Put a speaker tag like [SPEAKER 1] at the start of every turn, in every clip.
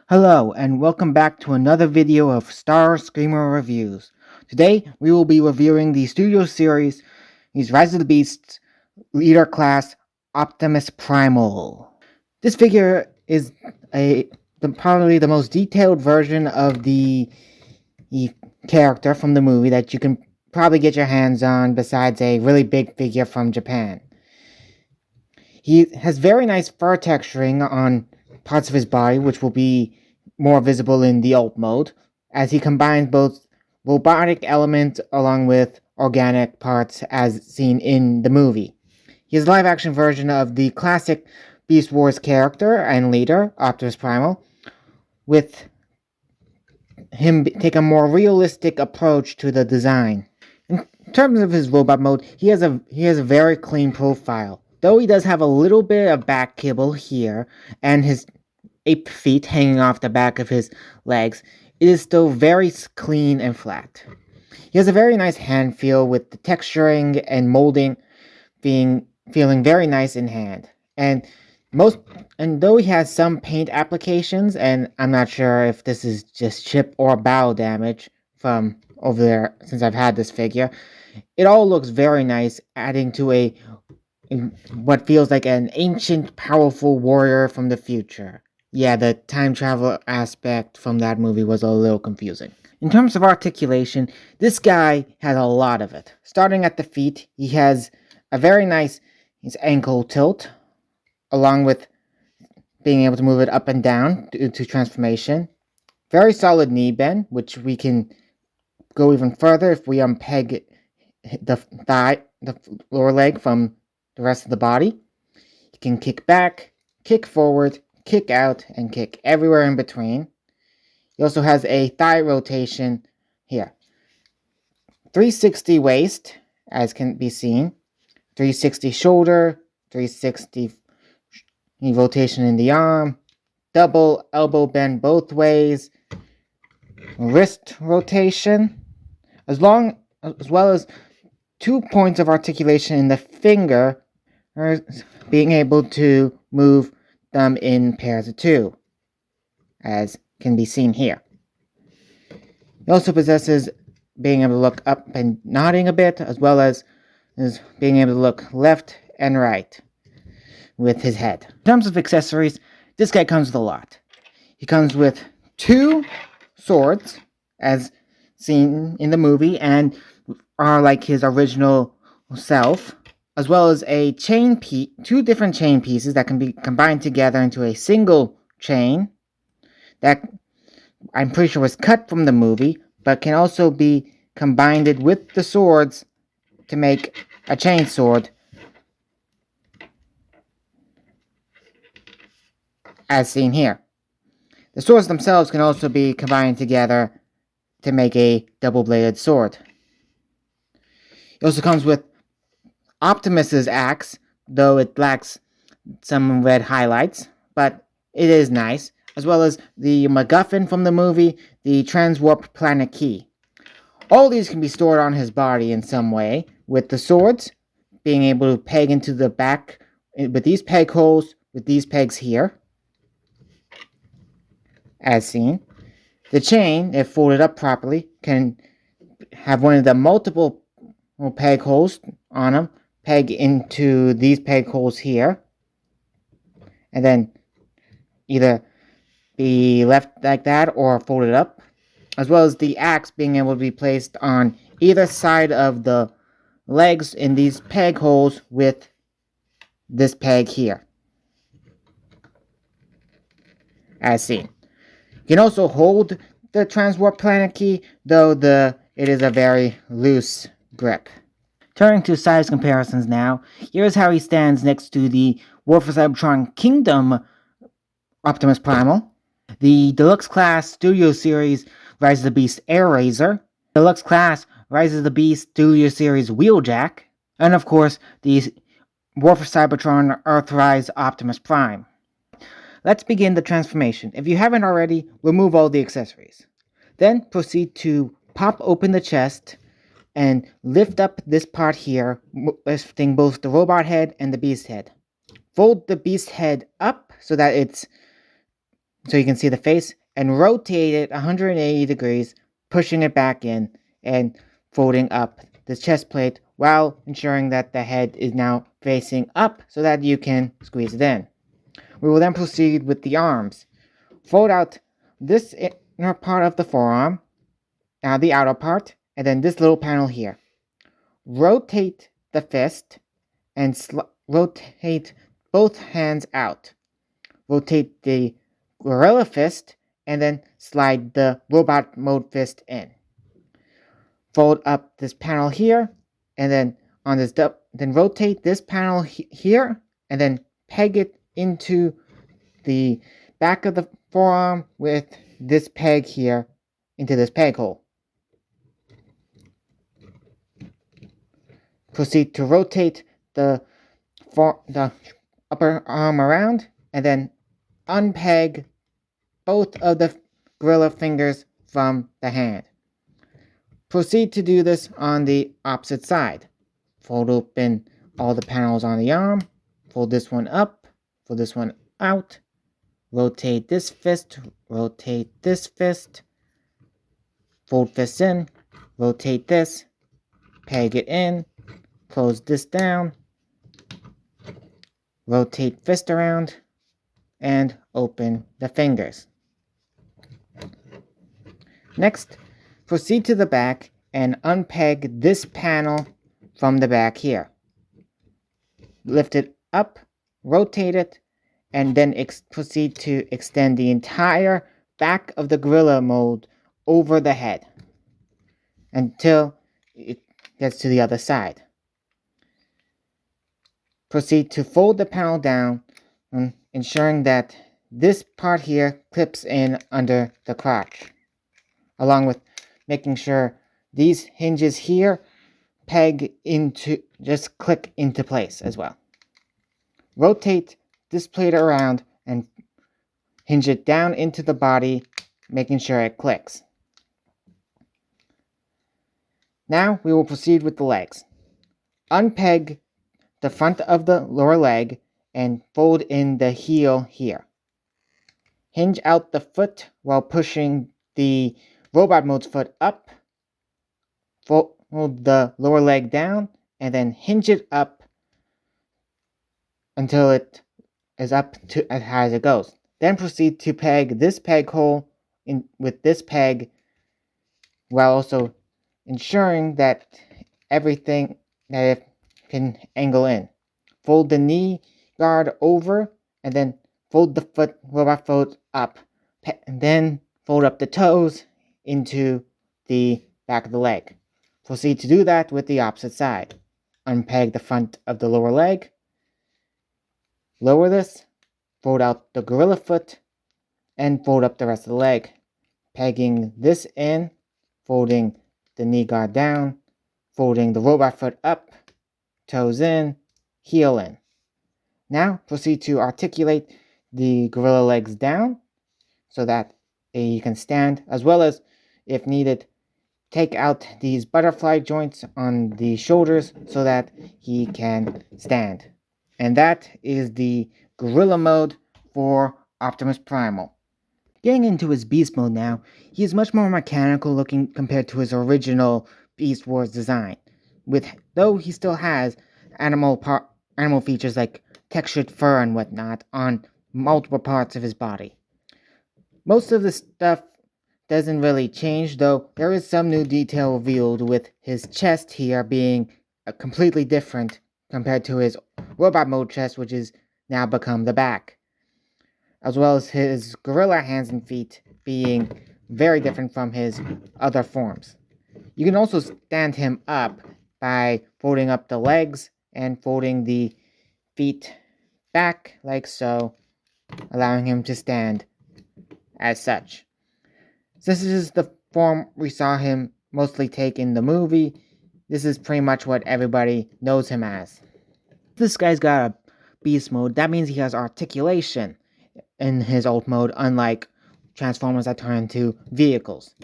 [SPEAKER 1] Hello, and welcome back to another video of Star Screamer Reviews. Today, we will be reviewing the Studio Series Rise of the Beasts Leader Class Optimus Primal. This figure is probably the most detailed version of the character from the movie that you can probably get your hands on besides a really big figure from Japan. He has very nice fur texturing on parts of his body, which will be more visible in the alt mode, as he combines both robotic elements along with organic parts as seen in the movie. He is a live-action version of the classic Beast Wars character and leader, Optimus Primal, with him take a more realistic approach to the design. In terms of his robot mode, he has a very clean profile. Though he does have a little bit of back kibble here, and his ape feet hanging off the back of his legs, it is still very clean and flat. He has a very nice hand feel with the texturing and molding feeling very nice in hand. And though he has some paint applications, and I'm not sure if this is just chip or bow damage from over there since I've had this figure, it all looks very nice, adding to what feels like an ancient, powerful warrior from the future. Yeah, the time travel aspect from that movie was a little confusing. In terms of articulation, this guy has a lot of it. Starting at the feet, he has a very nice ankle tilt, along with being able to move it up and down to transformation. Very solid knee bend, which we can go even further if we unpeg the lower leg from the rest of the body. You can kick back, kick forward, kick out, and kick everywhere in between. He also has a thigh rotation here. 360 waist, as can be seen. 360 shoulder, 360 rotation in the arm, double elbow bend both ways, wrist rotation, as well as 2 points of articulation in the finger, being able to move them in pairs of 2, as can be seen here. He also possesses being able to look up and nodding a bit, as well as being able to look left and right with his head. In terms of accessories, this guy comes with a lot. He comes with 2 swords, as seen in the movie, and are like his original self, as well as a 2 different chain pieces that can be combined together into a single chain that I'm pretty sure was cut from the movie, but can also be combined with the swords to make a chain sword, as seen here. The swords themselves can also be combined together to make a double-bladed sword. It also comes with Optimus's axe, though it lacks some red highlights, but it is nice, as well as the MacGuffin from the movie, the Transwarp Planet Key. All these can be stored on his body in some way, with the swords being able to peg into the back with these peg holes, with these pegs here, as seen. The chain, if folded up properly, can have one of the multiple peg holes on them, peg into these peg holes here, and then either be left like that or folded up, as well as the axe being able to be placed on either side of the legs in these peg holes with this peg here, as seen. You can also hold the Transwarp Planet Key, though it is a very loose grip. Turning to size comparisons now, here's how he stands next to the War for Cybertron Kingdom Optimus Primal, the Deluxe Class Studio Series Rise of the Beast Air Razor, Deluxe Class Rise of the Beast Studio Series Wheeljack, and of course the War for Cybertron Earthrise Optimus Prime. Let's begin the transformation. If you haven't already, remove all the accessories. Then proceed to pop open the chest and lift up this part here, lifting both the robot head and the beast head. Fold the beast head up so that it's so you can see the face, and rotate it 180 degrees, pushing it back in and folding up the chest plate while ensuring that the head is now facing up so that you can squeeze it in. We will then proceed with the arms. Fold out this inner part of the forearm, now the outer part, and then this little panel here. Rotate the fist and rotate both hands out. Rotate the gorilla fist and then slide the robot mode fist in. Fold up this panel here and then on this then rotate this panel here and then peg it into the back of the forearm with this peg here into this peg hole. Proceed to rotate the upper arm around and then unpeg both of the gorilla fingers from the hand. Proceed to do this on the opposite side. Fold open all the panels on the arm, fold this one up, fold this one out, rotate this fist, rotate this fist, fold fist in, rotate this, peg it in, close this down, rotate fist around, and open the fingers. Next, proceed to the back and unpeg this panel from the back here. Lift it up, rotate it, and then proceed to extend the entire back of the gorilla mold over the head until it gets to the other side. Proceed to fold the panel down, ensuring that this part here clips in under the crotch, along with making sure these hinges here just click into place as well. Rotate this plate around and hinge it down into the body, making sure it clicks. Now we will proceed with the legs. Unpeg the front of the lower leg and fold in the heel here. Hinge out the foot while pushing the robot mode's foot up. Fold the lower leg down and then hinge it up until it is up to as high as it goes. Then proceed to peg this peg hole in with this peg while also ensuring that everything that it can angle in. Fold the knee guard over and then fold the robot foot up, and then fold up the toes into the back of the leg. Proceed to do that with the opposite side. Unpeg the front of the lower leg, lower this, fold out the gorilla foot, and fold up the rest of the leg. Pegging this in, folding the knee guard down, folding the robot foot up, toes in, heel in. Now proceed to articulate the gorilla legs down so that he can stand, as well as, if needed, take out these butterfly joints on the shoulders so that he can stand. And that is the gorilla mode for Optimus Primal. Getting into his beast mode now, he is much more mechanical looking compared to his original Beast Wars design, though he still has animal features like textured fur and whatnot on multiple parts of his body. Most of the stuff doesn't really change, though there is some new detail revealed, with his chest here being completely different compared to his robot mode chest, which is now become the back, as well as his gorilla hands and feet being very different from his other forms. You can also stand him up by folding up the legs and folding the feet back like so, allowing him to stand as such. Since this is the form we saw him mostly take in the movie, this is pretty much what everybody knows him as. This guy's got a beast mode. That means he has articulation in his old mode, unlike Transformers that turn into vehicles.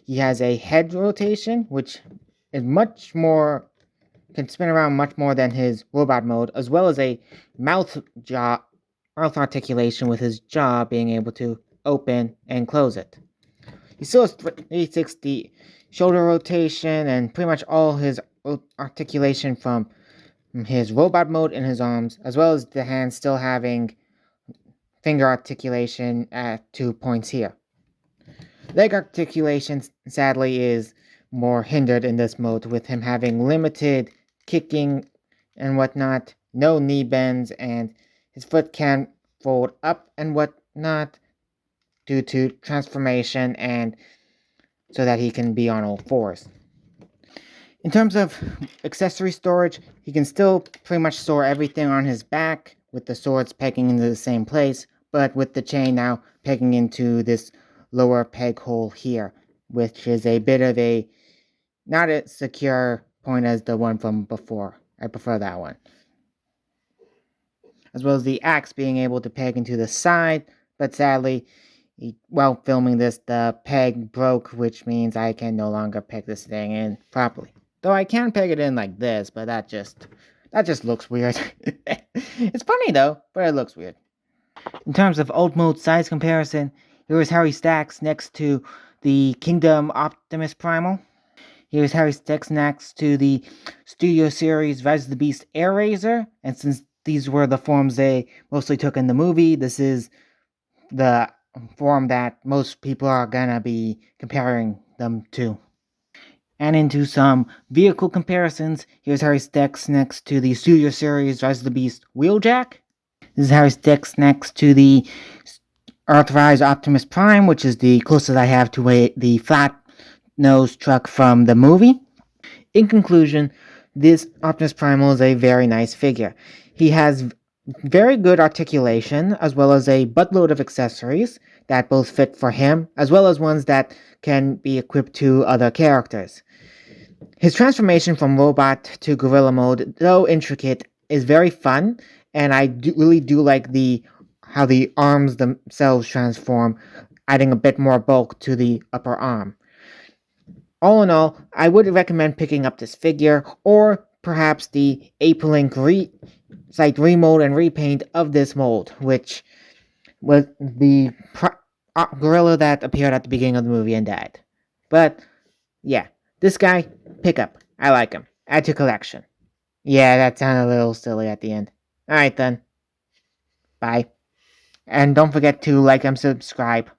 [SPEAKER 1] He has a head rotation, which is can spin around much more than his robot mode, as well as a mouth articulation, with his jaw being able to open and close it. He still has 360 shoulder rotation and pretty much all his articulation from his robot mode in his arms, as well as the hands still having finger articulation at 2 points here. Leg articulation, sadly, is more hindered in this mode, with him having limited kicking and whatnot, no knee bends, and his foot can fold up and whatnot due to transformation and so that he can be on all fours. In terms of accessory storage, he can still pretty much store everything on his back with the swords pegging into the same place, but with the chain now pegging into this lower peg hole here, which is a bit of a not as secure point as the one from before. I prefer that one. As well as the axe being able to peg into the side, but sadly, while filming this, the peg broke, which means I can no longer peg this thing in properly. Though I can peg it in like this, but that just looks weird. It's funny though, but it looks weird. In terms of old mode size comparison, here is how he stacks next to the Kingdom Optimus Primal. Here's how he stacks next to the Studio Series Rise of the Beast Air Razor, and since these were the forms they mostly took in the movie, this is the form that most people are gonna be comparing them to. And into some vehicle comparisons, here's how he stacks next to the Studio Series Rise of the Beast Wheeljack. This is how he stacks next to the Earthrise Optimus Prime, which is the closest I have to the flat nose truck from the movie. In conclusion, this Optimus Primal is a very nice figure. He has very good articulation, as well as a buttload of accessories that both fit for him, as well as ones that can be equipped to other characters. His transformation from robot to gorilla mode, though intricate, is very fun, and I really do like how the arms themselves transform, adding a bit more bulk to the upper arm. All in all, I would recommend picking up this figure, or perhaps the Ape-Link remold and repaint of this mold, which was the gorilla that appeared at the beginning of the movie and died. But, yeah, this guy, pick up. I like him. Add to collection. Yeah, that sounded a little silly at the end. Alright then. Bye. And don't forget to like and subscribe.